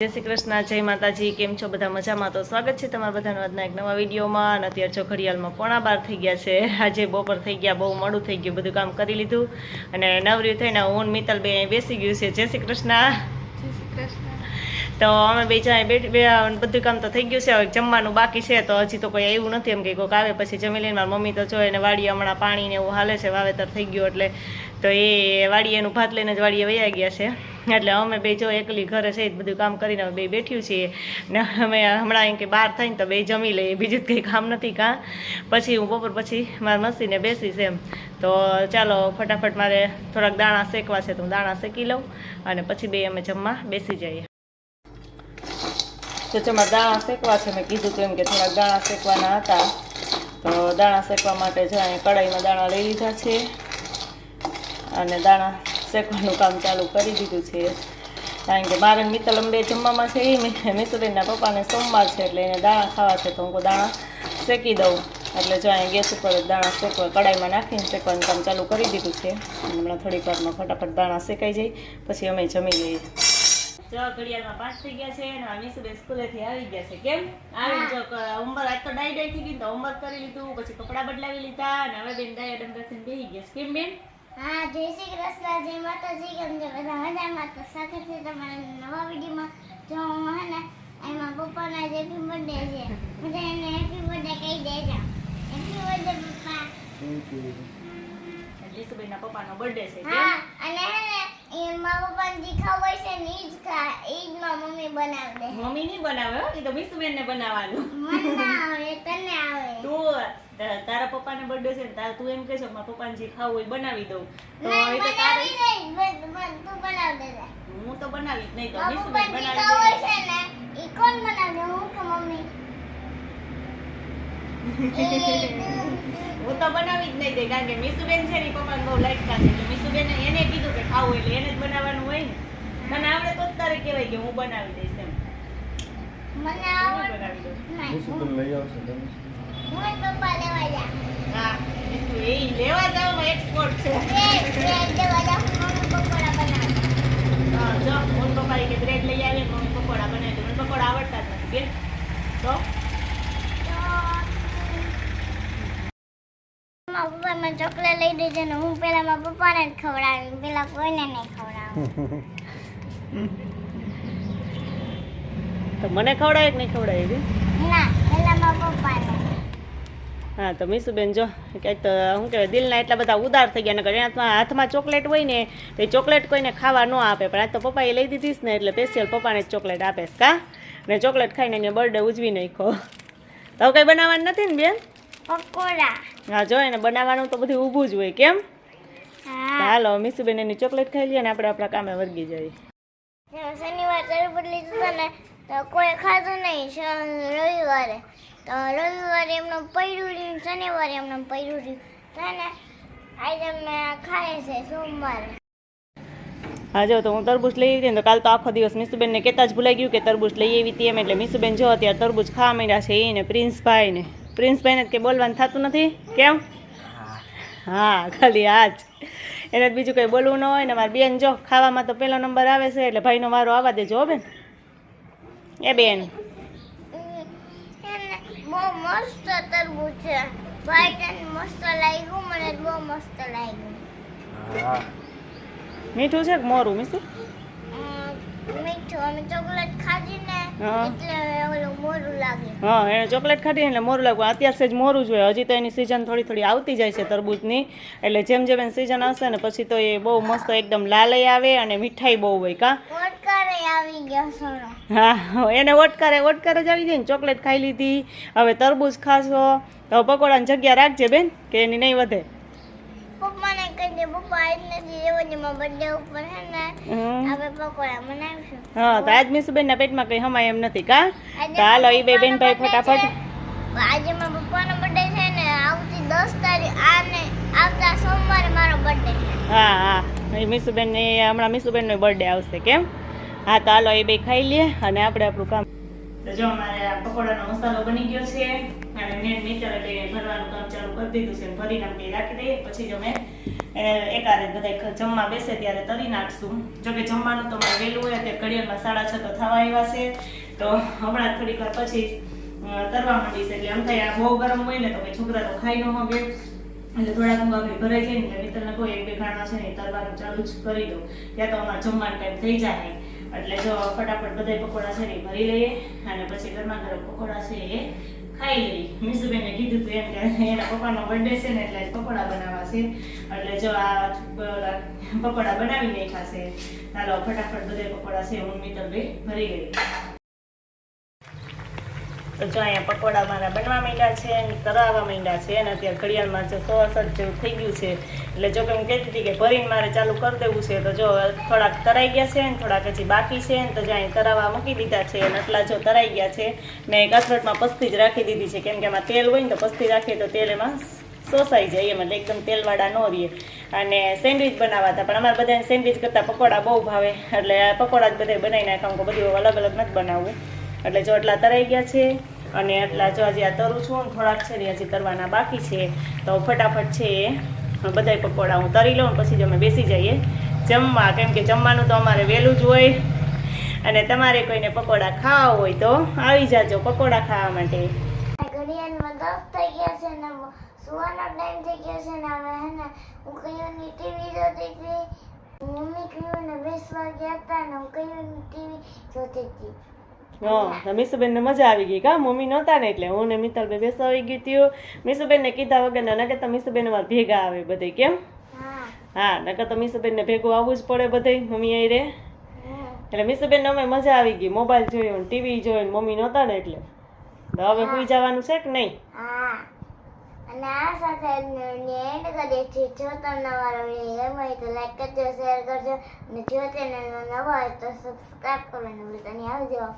જય શ્રી કૃષ્ણ, જય માતાજી. કેમ છો બધા? મજામાં? તો સ્વાગત છે તમારા બધાનું આજના એક નવા વિડીયોમાં. અને અત્યારે જો ઘડિયાળમાં 11:15 થઈ ગયા છે. આજે બપોર થઈ ગયા, બહુ મોડું થઈ ગયું, બધું કામ કરી લીધું અને નવરી થઈને હું મિત્તલ બે બેસી ગયું છે. જય શ્રી કૃષ્ણ. જય શ્રી કૃષ્ણ. તો અમે બે જાય બધું કામ તો થઈ ગયું છે. હવે જમવાનું બાકી છે, તો હજી તો કોઈ આવ્યું નથી. એમ કે કોઈક આવે પછી જમી લઈને. મારી મમ્મી તો જો એને વાડીએ હમણાં પાણી ને એવું હાલે છે, વાવેતર થઈ ગયું એટલે તો એ વાડીએ એનું ભાત લઈને જ વાડીએ વયા ગયા છે. એટલે અમે બે જો એકલી ઘરે છે બધું કામ કરીને અમે બે બેઠ્યું છીએ ને અમે હમણાં એમ કે બહાર થઈને તો બે જમી લઈએ, બીજું કંઈ કામ નથી. કાં પછી હું બપોર પછી મારા મસીને બેસીશ એમ. તો ચાલો ફટાફટ મારે થોડાક દાણા શેકવા છે, તો હું દાણા શેકી લઉં અને પછી બે અમે જમવા બેસી જઈએ. તો જમા દાણા શેકવા છે, મેં કીધું તો એમ કે થોડાક દાણા શેકવાના હતા. તો દાણા શેકવા માટે જો અહીં કઢાઈમાં દાણા લઈ લીધા છે અને દાણા શેકવાનું કામ ચાલુ કરી દીધું છે. કારણ કે મારે મિત્તલ બે જમવામાં છે, એ મિસુબેનના પપ્પાને સોમવાર છે એટલે એને દાણા ખાવા છે, તો હું દાણા શેકી દઉં. એટલે જો અહીં ગેસ ઉપર દાણા શેકવા કઢાઈમાં નાખીને શેકવાનું કામ ચાલુ કરી દીધું છે. હમણાં થોડીક વારમાં ફટાફટ દાણા શેકાઈ જાય પછી અમે જમી લઈએ. જો ઘડિયાળમાં 5 થઈ ગયા છે અને મિસુબેન સ્કૂલેથી આવી ગયા છે. કેમ આવી? જો હોમવર્ક આજ તો ડાઈ થઈ ગઈ, તો હોમવર્ક કરી લીધું, પછી કપડાં બદલાવી લીધા અને હવે બેન ડાય ડંગરથી બેસી ગયા છે. કેમ બેન? હા, જય શ્રી કૃષ્ણ, જય માતાજી. કેમ છો બધા? મજામાં? તો સ્વાગત છે તમારા નવા વિડીયોમાં. જો હું હે ને એમાં પપ્પાના જે હેપી બર્થડે છે, બધા એને હેપી બર્થડે કહી દેજો. હેપી બર્થડે પપ્પા. મિસુબેનના પપ્પાનો બર્થડે છે. હા, અને હે ને એ મારા પપ્પાને જે ખાવું હોય છે ને ઈ જ માં મમ્મી બનાવી દે. મમ્મી નહીં બનાવે હો, એ તો મિસુબેનને બનાવવાનું. મને ના આવે, તને આવે. તું તારા પપ્પાને બર્થડે છે ને તું એમ કહેશો મારા પપ્પાને જે ખાવું હોય બનાવી દઉં, તો એ તો તારે તું બનાવી દે. હું તો બનાવી જ નહીં, તો મારા મિસુબેન પપ્પાને જે બનાવી ખાવું હોય દે. છે ને ઈ કોણ બનાવે? હું કે મમ્મી? હું તો બનાવી જ નહીં દે, કારણ કે મિસુબેન છે ને પપ્પાને બહુ લાઈટકા છે, એટલે મિસુબેને એને કીધું કે ખાવું એટલે એને જ બનાવવાનું હોય ને. મને આવડે તો જ તારે કહેવાય કે હું બનાવી દઈશ એમ. મને હું આવડે બનાવી દઉં. મિસુબેન લઈ આવશે તમે. હું જ પપ્પા લેવા જા. હા, મિસુ એ લેવા જવામાં એક્સપર્ટ છે. બ્રેડ લેવા જા. મમ્મી પકોડા બનાવે. હા, જો મોન પપ્પા કે બ્રેડ લઈ આવે, મમ્મી પકોડા બનાવી દે. મને પકોડા આવડતા જ નથી બેન. તો મારા પપ્પા મને ચોકલેટ લઈ દેજે ને હું પેલા મારા પપ્પાને જ ખવડાવી, પેલા કોઈને નહીં ખવડાવું. તો મને ખવડાવે કે નહીં ખવડાવે બેન? ના, પેલા મારા પપ્પાને. હા, તો મિસુબેન જો કંઈક તો શું કહેવાય, દિલના એટલા બધા ઉદાર થઈ ગયા. નકર એના હાથમાં ચોકલેટ હોય ને તો એ ચોકલેટ કોઈને ખાવા ન આપે, પણ આજ તો પપ્પાએ લઈ દીધીશ ને એટલે સ્પેશિયલ પપ્પાને જ ચોકલેટ આપેશ. કા ને ચોકલેટ ખાઈને એને બર્થડે ઉજવી નાખ્યો. તો કંઈ બનાવવાનું નથી ને બેન? પકોડા. હા, જો એને બનાવવાનું તો બધું ઊભું જ હોય. કેમ? હા. હાલો મિસુબેન એની ચોકલેટ ખાઈ લઈએ ને આપણે આપણા કામે વર્ગી જઈએ. શનિવાર તરબૂચ લીધું હતું ને તો કોઈ ખાધું નહીં. રવિવારે એમને પડ્યું રહ્યું, શનિવારે એમને પડ્યું રહ્યું. તો ને આજે અમે ખાય છે સોમવારે. હા, જો તો હું તરબૂચ લઈ આવી હતી ને તો કાલ તો આખો દિવસ મિસુબેનને કહેતા જ ભૂલાઈ ગયું કે તરબૂચ લઈ આવી હતી એમ. એટલે મિસુબેન જો અત્યારે તરબૂચ ખાવા માંડ્યા છે એને પ્રિન્સભાઈને જ કે બોલવાનું થતું નથી. કેમ? હા, ખાલી આ જ, એને જ બીજું કંઈ બોલવું ન હોય ને. મારી બેન જો ખાવામાં તો પહેલો નંબર આવે છે, એટલે ભાઈનો વારો આવવા દેજો હો બેન. એ બેન બહુ મસ્ત તરબૂચ છે ભાઈ, તને મસ્ત લાગ્યું? મને બહુ મસ્ત લાગ્યું. હા. મીઠું છે કે મોરું મિસુ? મીઠું. અમે ચોકલેટ ખાધી ને હા. એટલે ઓલું મોરું લાગે. હા, એને ચોકલેટ ખાધી એટલે મોરું લાગવું. અત્યારે સેજ મોરું જ હોય, હજી તો એની સિઝન થોડી આવતી જાય છે તરબૂચની. એટલે જેમ જેમ એની સિઝન આવશે ને પછી તો એ બહુ મસ્ત એકદમ લાલય આવે અને મીઠાઈ બહુ હોય. કા ઓટકારે આવી ગયો સોનો. હા, એને ઓટકારે જ આવી જાય ને. ચોકલેટ ખાઈ લીધી, હવે તરબૂચ ખાશો તો પકોડાની જગ્યા રાખજે બેન, કે એની નહીં વધે. પપ્પાને કહી દે પપ્પા આજ નથી રેવડીમાં બર્થડે ઉપર હે ને આપણે પકોડા બનાવીશું. હા, તો આજ મિસુબેનના પેટમાં કંઈ હમાય એમ નથી. કા તો હાલો એ બે બેન ભાઈ ફટાફટ. આજે મારા પપ્પાનો બર્થડે છે ને આવતી 10 તારીખ આવતા સોમવારે મારો બર્થડે છે. હા હા, એ મિસુબેનનો બર્થડે આવશે. કેમ? હા, તો હાલો એ બે ખાઈ લઈએ અને આપણે આપણું કામ. તો જો અમારે આ પકોડાનો મસાલો બની ગયો છે અને મેં મિત્ર બે ભરવાનું કામ ચાલુ કરી દીધું છે. ભરીને બે રાખી દઈએ, પછી જો મેં એકાદે બધા જમવા બેસે ત્યારે તરી નાખશું. જો કે જમવાનું તો મારે વહેલું હોય, અત્યારે ઘડિયાળમાં 6:30 તો થવા આવ્યા છે. તો હમણાં થોડીક વાર પછી તરવા માંડીશ. એટલે આમ થાય આ બહુ ગરમ હોય ને તો ભાઈ છોકરા તો ખાઈ ન હોગે, એટલે થોડાક ઊંઘાગડી ભરાઈ જાય ને એટલે મિત્રને કોઈ એક બે ઘાણા છે ને તરવાનું ચાલુ જ કરી દઉં. ત્યાં તો અમારે જમવાનો ટાઈમ થઈ જાય. એટલે જો ફટાફટ બધા પકોડા છે ને એ ભરી લઈએ અને પછી ગરમા ગરમ પકોડા છે એ ખાઈ લઈએ. મિસુબેને કીધું હતું એમ કે એના પપ્પાનો બર્થડે છે ને એટલે પકોડા બનાવવા છે. એટલે જો આ પકોડા બનાવી નાખ્યા છે. ચાલો ફટાફટ બધા પકોડા છે હું મિત્ર બે ભરી લઈએ. તો જો અહીંયા પકોડા મારા બનવા માંડ્યા છે અને તરાવા માંડ્યા છે અને અત્યારે ઘડિયાળમાં જો 6:60 જેવું થઈ ગયું છે. એટલે જો કે હું કહેતી હતી કે ભરીને મારે ચાલુ કરી દેવું છે. તો જો થોડાક તરાઈ ગયા છે ને થોડાક હજી બાકી છે ને તો જો અહીં તરાવા મૂકી દીધા છે અને આટલા જો તરાઈ ગયા છે. મેં એક અથડમાં પસ્તી જ રાખી દીધી છે, કેમ કે એમાં તેલ હોય ને તો પસ્તી રાખીએ તો તેલ એમાં શોષાઈ જાય, એમ એટલે એકદમ તેલવાળા ન રહીએ. અને સેન્ડવિચ બનાવવા હતા, પણ અમારે બધાને સેન્ડવિચ કરતાં પકોડા બહુ ભાવે, એટલે પકોડા જ બધા બનાવી નાખ્યા. હું બધું અલગ અલગ નથી બનાવવું. એટલે જો એટલા તરાઈ ગયા છે અને એટલા જો હજી આ તરું છું ને થોડાક છે ને હજી તરવાના બાકી છે. તો ફટાફટ છે એ બધા પકોડા હું તરી લઉં પછી જ અમે બેસી જઈએ જમવા, કેમ કે જમવાનું તો અમારે વહેલું જ હોય. અને તમારે કોઈને પકોડા ખાવા હોય તો આવી જાજો પકોડા ખાવા માટે. ઘડિયાળમાં 10 થઈ ગયા છે ને સુવાનો ટાઈમ થઈ ગયો છે ને હવે હે ને હું કયુંની ટીવી જોતી હતી. મમ્મી કયુંને બેસવા ગયા હતા ને હું કયુંની ટીવી જોતી હતી. હા, મિસુબેન ને મજા આવી ગઈ કા, મમ્મી નહોતા ને એટલે હું ને મિત્તલ બે બેસવા આવી ગઈ હતી. મિસુબેન ને કીધા વગર ના નકર તો મિસુબેન અમારે ભેગા આવે બધે. કેમ? હા, નકર તો મિસુબેન ને ભેગું આવવું જ પડે બધે મમ્મી અહીં રે. એટલે મિસુબેન ને અમે મજા આવી ગઈ, મોબાઈલ જોયો ટીવી જોયો ને મમ્મી નહોતા ને એટલે. તો હવે સુઈ જવાનું છે કે નહીં? હા, અને આ સાથે એન્ડ કરીએ છીએ. જો તમને અમારો વિડીયો ગમ્યો હોય તો લાઈક કરજો, શેર કરજો અને જો ચેનલમાં નવા હોય તો સબસ્ક્રાઈબ કરવાનું ભૂલતા નહીં. આવજો.